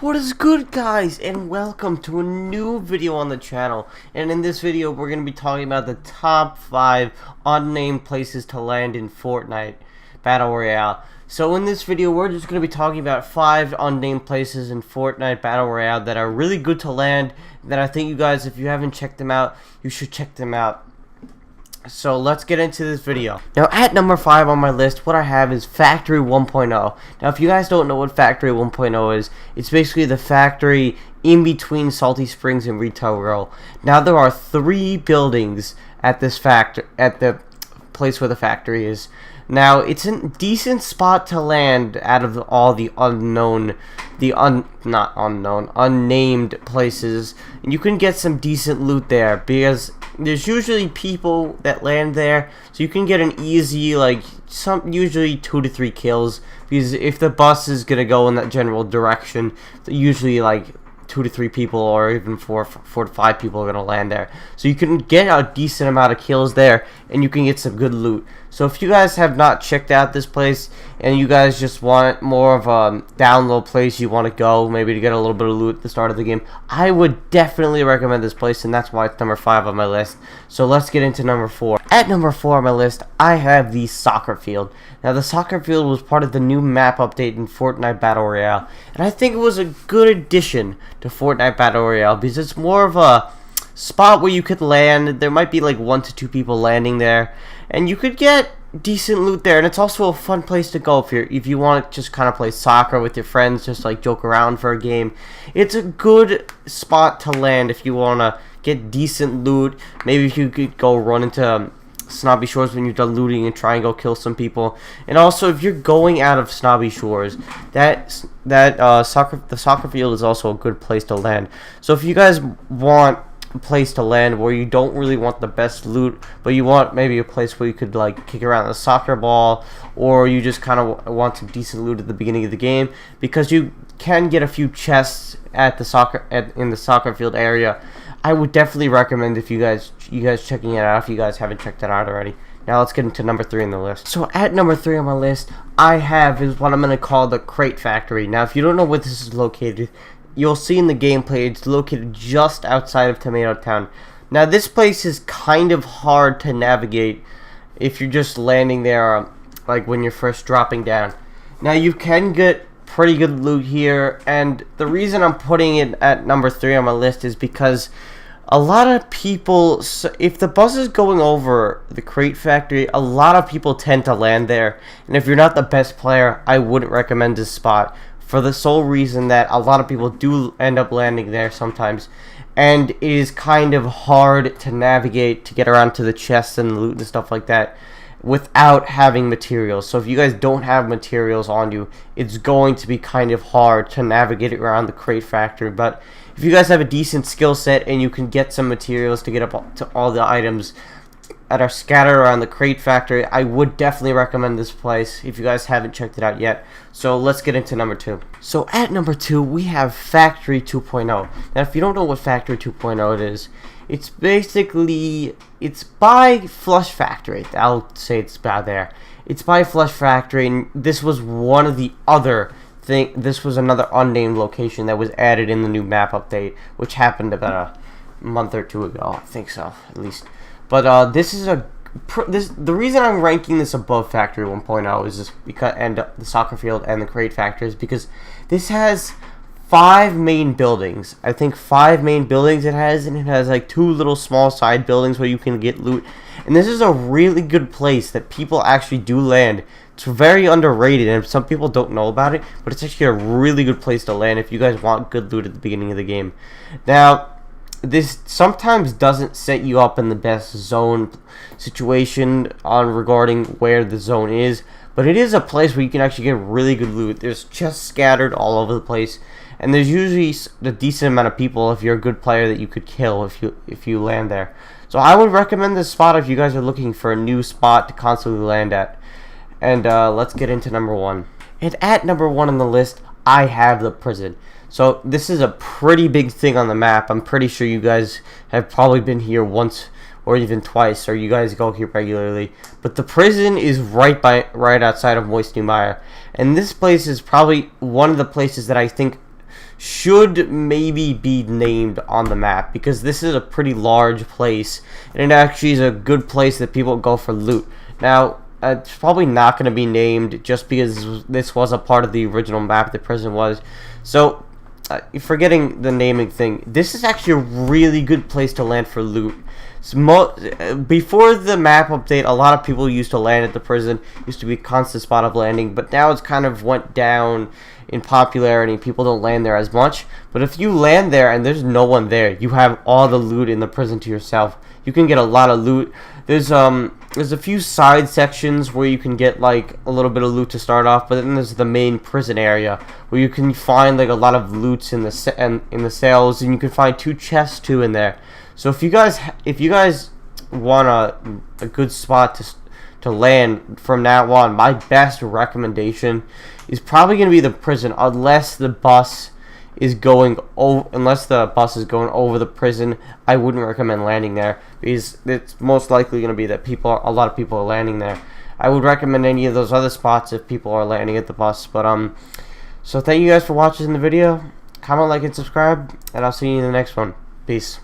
What is good, guys, and welcome to a new video on the channel. And in this video we're going to be talking about the top 5 unnamed places to land in Fortnite Battle Royale. So in this video we're just going to be talking about 5 unnamed places in Fortnite Battle Royale that are really good to land, that I think you guys, if you haven't checked them out, you should check them out. So let's get into this video. Now at number 5 on my list, what I have is Factory 1.0. Now if you guys don't know what Factory 1.0 is, it's basically the factory in between Salty Springs and Retail Row. Now there are 3 buildings at this at the place where the factory is. Now it's a decent spot to land out of all the unnamed places, and you can get some decent loot there because there's usually people that land there, so you can get an easy, usually 2 to 3 kills, because if the bus is gonna go in that general direction, usually 2 to 3 people or even 4 to 5 people are gonna land there. So you can get a decent amount of kills there, and you can get some good loot. So if you guys have not checked out this place, and you guys just want more of a down low place you want to go, maybe to get a little bit of loot at the start of the game, I would definitely recommend this place, and that's why it's number 5 on my list. So let's get into number 4. At number 4 on my list, I have the soccer field. Now the soccer field was part of the new map update in Fortnite Battle Royale, and I think it was a good addition to Fortnite Battle Royale because it's more of a spot where you could land. There might be 1 to 2 people landing there, and you could get decent loot there, and it's also a fun place to go if you want to just kind of play soccer with your friends, just joke around for a game. It's a good spot to land if you want to get decent loot. Maybe if you could go run into Snobby Shores when you're done looting and try and go kill some people. And also, if you're going out of Snobby Shores, the soccer field is also a good place to land. So if you guys want a place to land where you don't really want the best loot, but you want maybe a place where you could kick around the soccer ball, or you just kind of want some decent loot at the beginning of the game, because you can get a few chests at the in the soccer field area, I would definitely recommend you guys checking it out if you guys haven't checked it out already. Now let's get into number 3 on the list. So at number 3 on my list, I have is what I'm going to call the Crate Factory. Now if you don't know where this is located, you'll see in the gameplay it's located just outside of Tomato Town. Now this place is kind of hard to navigate if you're just landing there when you're first dropping down. Now you can get pretty good loot here, and the reason I'm putting it at number 3 on my list is because a lot of people, if the bus is going over the Crate Factory, a lot of people tend to land there, and if you're not the best player, I wouldn't recommend this spot, for the sole reason that a lot of people do end up landing there sometimes, and it is kind of hard to navigate to get around to the chests and loot and stuff like that without having materials. So if you guys don't have materials on you, it's going to be kind of hard to navigate around the Crate Factory. But if you guys have a decent skill set and you can get some materials to get up to all the items that are scattered around the Crate Factory, I would definitely recommend this place if you guys haven't checked it out yet. So let's get into number 2. So at number 2 we have Factory 2.0. Now if you don't know what Factory 2.0 is, it's basically, it's by Flush Factory. I'll say it's by there. It's by Flush Factory, and this was one of the other this was another unnamed location that was added in the new map update, which happened about a month or 2 ago. I think so, at least. But this is the reason I'm ranking this above Factory 1.0 is just because, and the soccer field and the Crate Factory, is because this has 5 main buildings. I think 5 main buildings it has, and it has 2 little small side buildings where you can get loot. And this is a really good place that people actually do land. It's very underrated, and some people don't know about it, but it's actually a really good place to land if you guys want good loot at the beginning of the game. Now, this sometimes doesn't set you up in the best zone situation regarding where the zone is, but it is a place where you can actually get really good loot. There's chests scattered all over the place, and there's usually a decent amount of people if you're a good player that you could kill if you land there. So I would recommend this spot if you guys are looking for a new spot to constantly land at. And let's get into number 1. And at number 1 on the list, I have the prison. So this is a pretty big thing on the map. I'm pretty sure you guys have probably been here once or even twice, or you guys go here regularly. But the prison is right outside of Moist New Mire, and this place is probably one of the places that I think should maybe be named on the map, because this is a pretty large place and it actually is a good place that people go for loot. Now it's probably not going to be named just because this was a part of the original map the prison was. So forgetting the naming thing, this is actually a really good place to land for loot. Before the map update, a lot of people used to land at the prison. It used to be a constant spot of landing, but now it's kind of went down in popularity. People don't land there as much. But if you land there and there's no one there, you have all the loot in the prison to yourself. You can get a lot of loot. There's a few side sections where you can get like a little bit of loot to start off, but then there's the main prison area where you can find like a lot of loots in the cells, and you can find 2 chests too in there. So if you guys want a good spot to land from now on, my best recommendation is probably going to be the prison, unless the bus is going over the prison. I wouldn't recommend landing there, because it's most likely going to be that a lot of people are landing there. I would recommend any of those other spots if people are landing at the bus. But so thank you guys for watching the video. Comment, like, and subscribe, and I'll see you in the next one. Peace.